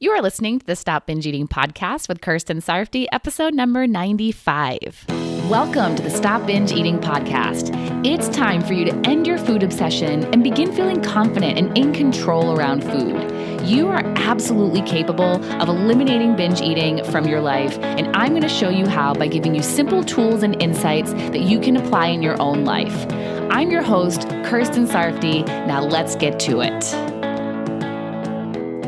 You are listening to the Stop Binge Eating podcast with Kirsten Sarfty, episode number 95. Welcome to the Stop Binge Eating podcast. It's time for you to end your food obsession and begin feeling confident and in control around food. You are absolutely capable of eliminating binge eating from your life, and I'm going to show you how by giving you simple tools and insights that you can apply in your own life. I'm your host, Kirsten Sarfty. Now let's get to it.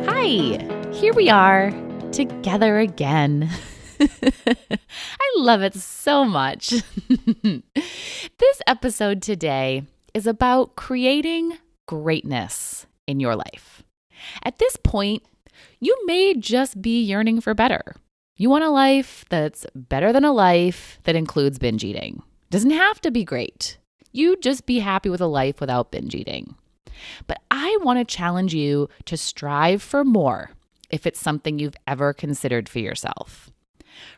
Hi. Here we are, together again. I love it so much. This episode today is about creating greatness in your life. At this point, you may just be yearning for better. You want a life that's better than a life that includes binge eating. Doesn't have to be great. You just be happy with a life without binge eating. But I want to challenge you to strive for more if it's something you've ever considered for yourself.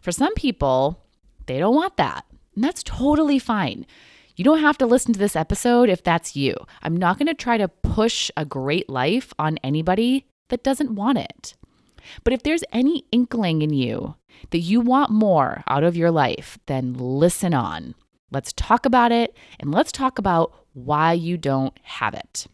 For some people, they don't want that, and that's totally fine. You don't have to listen to this episode if that's you. I'm not going to try to push a great life on anybody that doesn't want it. But if there's any inkling in you that you want more out of your life, then listen on. Let's talk about it, and let's talk about why you don't have it.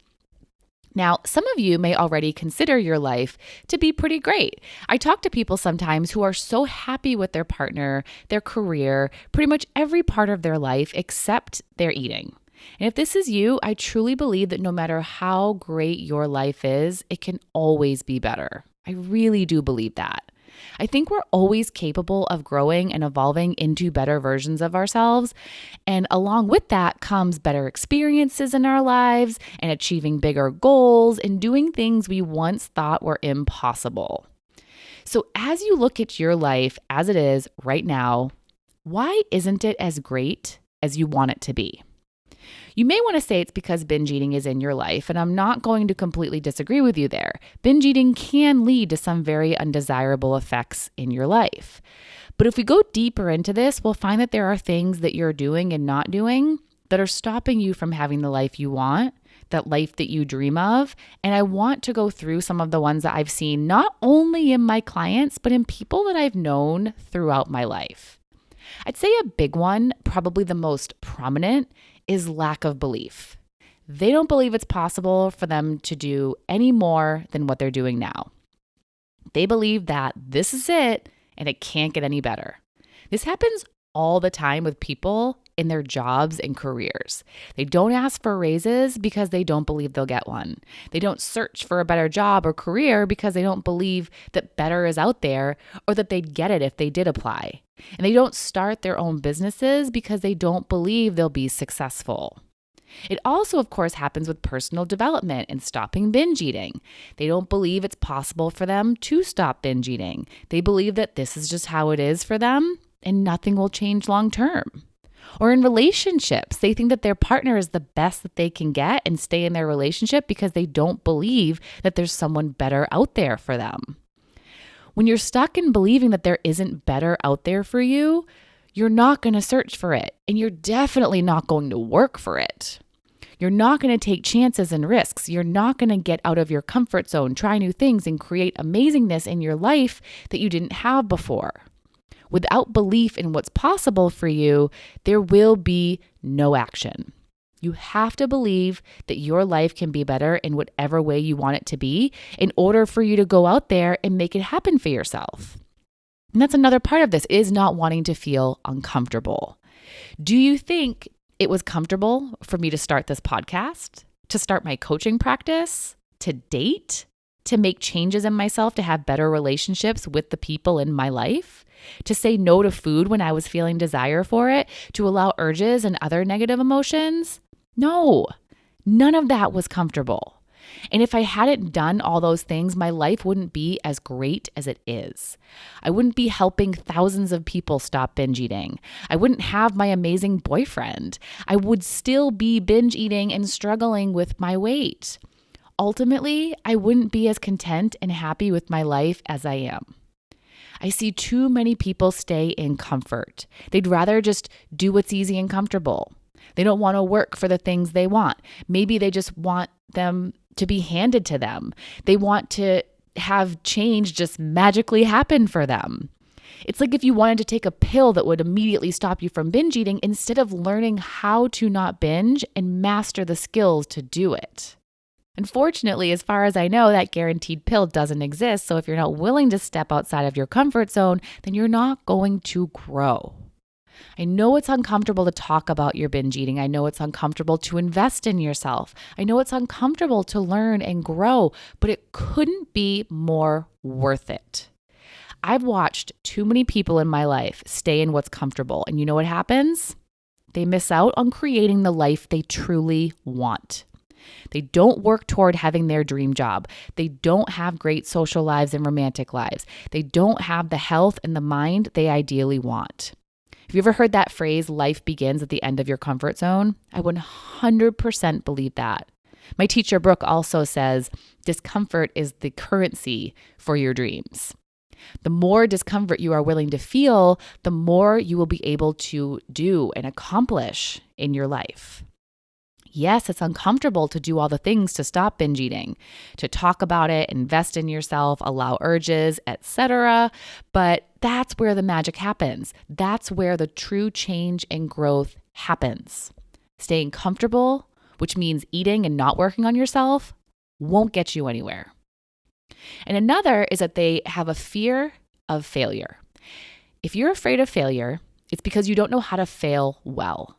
Now, some of you may already consider your life to be pretty great. I talk to people sometimes who are so happy with their partner, their career, pretty much every part of their life except their eating. And if this is you, I truly believe that no matter how great your life is, it can always be better. I really do believe that. I think we're always capable of growing and evolving into better versions of ourselves. And along with that comes better experiences in our lives and achieving bigger goals and doing things we once thought were impossible. So as you look at your life as it is right now, why isn't it as great as you want it to be? You may want to say it's because binge eating is in your life, and I'm not going to completely disagree with you there. Binge eating can lead to some very undesirable effects in your life. But if we go deeper into this, we'll find that there are things that you're doing and not doing that are stopping you from having the life you want, that life that you dream of. And I want to go through some of the ones that I've seen, not only in my clients, but in people that I've known throughout my life. I'd say a big one, probably the most prominent, is lack of belief. They don't believe it's possible for them to do any more than what they're doing now. They believe that this is it and it can't get any better. This happens all the time with people in their jobs and careers. They don't ask for raises because they don't believe they'll get one. They don't search for a better job or career because they don't believe that better is out there or that they'd get it if they did apply. And they don't start their own businesses because they don't believe they'll be successful. It also, of course, happens with personal development and stopping binge eating. They don't believe it's possible for them to stop binge eating. They believe that this is just how it is for them and nothing will change long term. Or in relationships, they think that their partner is the best that they can get and stay in their relationship because they don't believe that there's someone better out there for them. When you're stuck in believing that there isn't better out there for you, you're not going to search for it, and you're definitely not going to work for it. You're not going to take chances and risks. You're not going to get out of your comfort zone, try new things, and create amazingness in your life that you didn't have before. Without belief in what's possible for you, there will be no action. You have to believe that your life can be better in whatever way you want it to be in order for you to go out there and make it happen for yourself. And that's another part of this, is not wanting to feel uncomfortable. Do you think it was comfortable for me to start this podcast, to start my coaching practice, to date, to make changes in myself, to have better relationships with the people in my life, to say no to food when I was feeling desire for it, to allow urges and other negative emotions? No, none of that was comfortable. And if I hadn't done all those things, my life wouldn't be as great as it is. I wouldn't be helping thousands of people stop binge eating. I wouldn't have my amazing boyfriend. I would still be binge eating and struggling with my weight. Ultimately, I wouldn't be as content and happy with my life as I am. I see too many people stay in comfort. They'd rather just do what's easy and comfortable. They don't want to work for the things they want. Maybe they just want them to be handed to them. They want to have change just magically happen for them. It's like if you wanted to take a pill that would immediately stop you from binge eating instead of learning how to not binge and master the skills to do it. Unfortunately, as far as I know, that guaranteed pill doesn't exist. So if you're not willing to step outside of your comfort zone, then you're not going to grow. I know it's uncomfortable to talk about your binge eating. I know it's uncomfortable to invest in yourself. I know it's uncomfortable to learn and grow, but it couldn't be more worth it. I've watched too many people in my life stay in what's comfortable. And you know what happens? They miss out on creating the life they truly want. They don't work toward having their dream job. They don't have great social lives and romantic lives. They don't have the health and the mind they ideally want. Have you ever heard that phrase, life begins at the end of your comfort zone? I 100% believe that. My teacher, Brooke, also says discomfort is the currency for your dreams. The more discomfort you are willing to feel, the more you will be able to do and accomplish in your life. Yes, it's uncomfortable to do all the things to stop binge eating, to talk about it, invest in yourself, allow urges, etc. But that's where the magic happens. That's where the true change and growth happens. Staying comfortable, which means eating and not working on yourself, won't get you anywhere. And another is that they have a fear of failure. If you're afraid of failure, it's because you don't know how to fail well.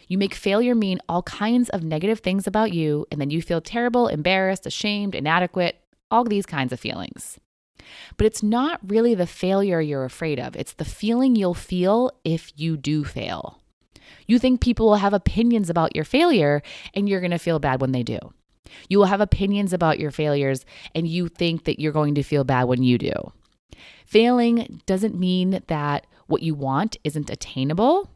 You make failure mean all kinds of negative things about you, and then you feel terrible, embarrassed, ashamed, inadequate, all these kinds of feelings. But it's not really the failure you're afraid of. It's the feeling you'll feel if you do fail. You think people will have opinions about your failure, and you're going to feel bad when they do. You will have opinions about your failures, and you think that you're going to feel bad when you do. Failing doesn't mean that what you want isn't attainable.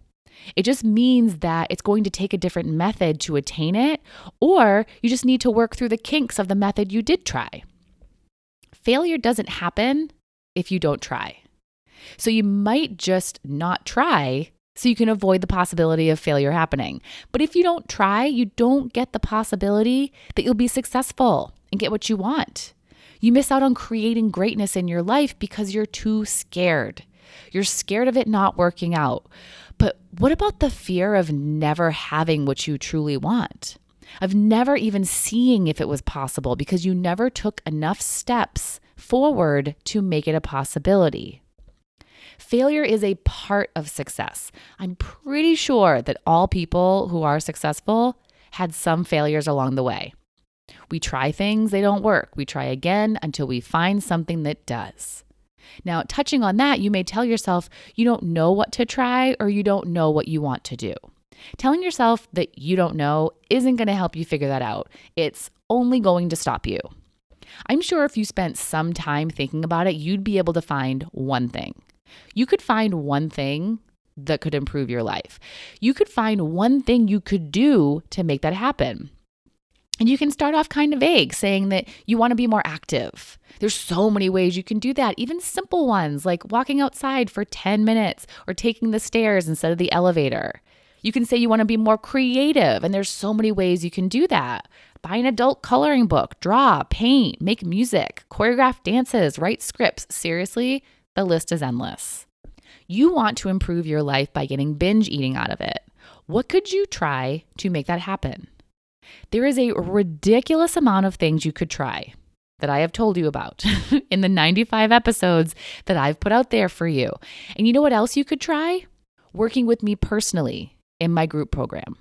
It just means that it's going to take a different method to attain it, or you just need to work through the kinks of the method you did try. Failure doesn't happen if you don't try. So you might just not try so you can avoid the possibility of failure happening. But if you don't try, you don't get the possibility that you'll be successful and get what you want. You miss out on creating greatness in your life because you're too scared. You're scared of it not working out. But what about the fear of never having what you truly want? Of never even seeing if it was possible because you never took enough steps forward to make it a possibility. Failure is a part of success. I'm pretty sure that all people who are successful had some failures along the way. We try things, they don't work. We try again until we find something that does. Now, touching on that, you may tell yourself you don't know what to try or you don't know what you want to do. Telling yourself that you don't know isn't going to help you figure that out. It's only going to stop you. I'm sure if you spent some time thinking about it, you'd be able to find one thing. You could find one thing that could improve your life. You could find one thing you could do to make that happen. And you can start off kind of vague, saying that you want to be more active. There's so many ways you can do that, even simple ones like walking outside for 10 minutes or taking the stairs instead of the elevator. You can say you want to be more creative, and there's so many ways you can do that. Buy an adult coloring book, draw, paint, make music, choreograph dances, write scripts. Seriously, the list is endless. You want to improve your life by getting binge eating out of it. What could you try to make that happen? There is a ridiculous amount of things you could try that I have told you about in the 95 episodes that I've put out there for you. And you know what else you could try? Working with me personally in my group program.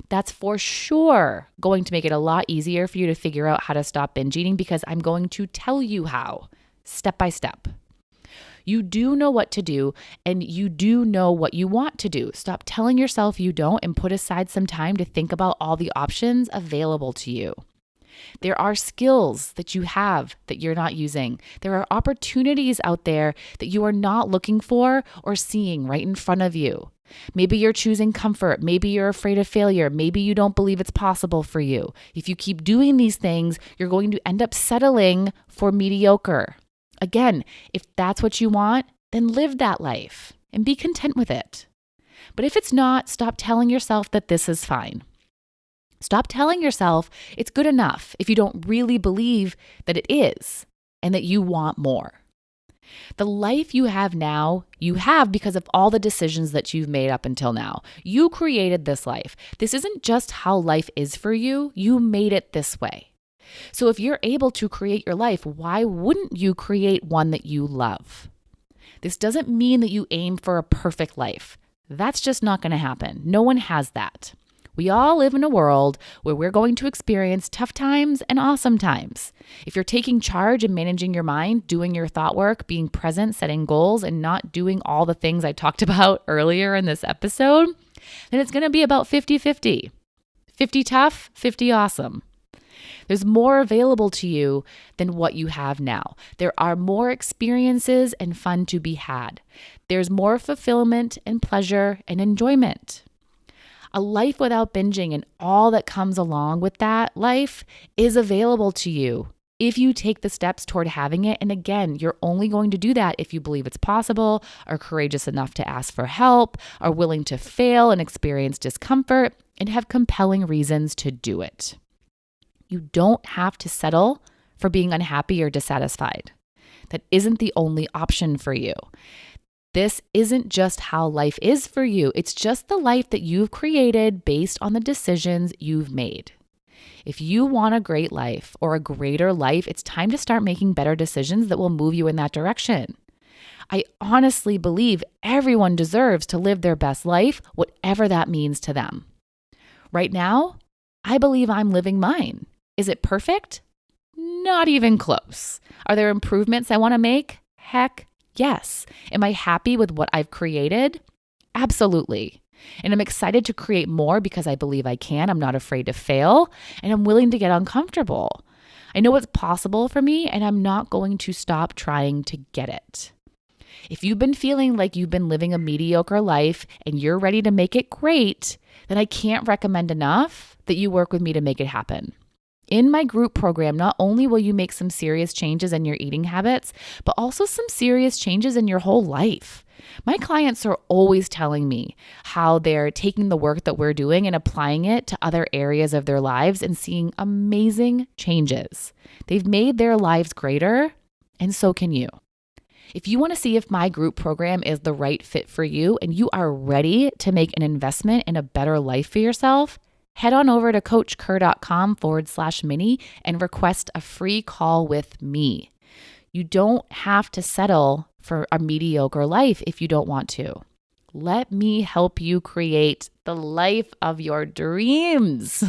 That's for sure going to make it a lot easier for you to figure out how to stop binge eating because I'm going to tell you how, step by step. You do know what to do, and you do know what you want to do. Stop telling yourself you don't and put aside some time to think about all the options available to you. There are skills that you have that you're not using. There are opportunities out there that you are not looking for or seeing right in front of you. Maybe you're choosing comfort. Maybe you're afraid of failure. Maybe you don't believe it's possible for you. If you keep doing these things, you're going to end up settling for mediocre. Again, if that's what you want, then live that life and be content with it. But if it's not, stop telling yourself that this is fine. Stop telling yourself it's good enough if you don't really believe that it is. and that you want more. The life you have now, you have because of all the decisions that you've made up until now. You created this life. This isn't just how life is for you. You made it this way. So if you're able to create your life, why wouldn't you create one that you love? This doesn't mean that you aim for a perfect life. That's just not going to happen. No one has that. We all live in a world where we're going to experience tough times and awesome times. If you're taking charge and managing your mind, doing your thought work, being present, setting goals, and not doing all the things I talked about earlier in this episode, then it's going to be about 50-50. 50 tough, 50 awesome. There's more available to you than what you have now. There are more experiences and fun to be had. There's more fulfillment and pleasure and enjoyment. A life without binging and all that comes along with that life is available to you if you take the steps toward having it. And again, you're only going to do that if you believe it's possible, are courageous enough to ask for help, are willing to fail and experience discomfort, and have compelling reasons to do it. You don't have to settle for being unhappy or dissatisfied. That isn't the only option for you. This isn't just how life is for you. It's just the life that you've created based on the decisions you've made. If you want a great life or a greater life, it's time to start making better decisions that will move you in that direction. I honestly believe everyone deserves to live their best life, whatever that means to them. Right now, I believe I'm living mine. Is it perfect? Not even close. Are there improvements I want to make? Heck yes. Am I happy with what I've created? Absolutely. And I'm excited to create more because I believe I can. I'm not afraid to fail, and I'm willing to get uncomfortable. I know it's possible for me, and I'm not going to stop trying to get it. If you've been feeling like you've been living a mediocre life and you're ready to make it great, then I can't recommend enough that you work with me to make it happen. In my group program, not only will you make some serious changes in your eating habits, but also some serious changes in your whole life. My clients are always telling me how they're taking the work that we're doing and applying it to other areas of their lives and seeing amazing changes. They've made their lives greater, and so can you. If you want to see if my group program is the right fit for you and you are ready to make an investment in a better life for yourself, head on over to coachker.com/mini and request a free call with me. You don't have to settle for a mediocre life if you don't want to. Let me help you create the life of your dreams.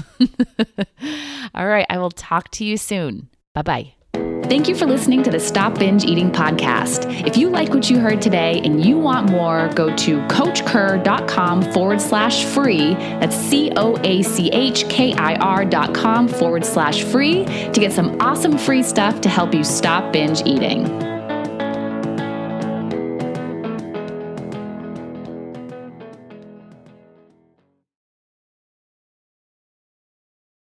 All right, I will talk to you soon. Bye-bye. Thank you for listening to the Stop Binge Eating podcast. If you like what you heard today and you want more, go to coachker.com/free. That's COACHKIR.com/free to get some awesome free stuff to help you stop binge eating.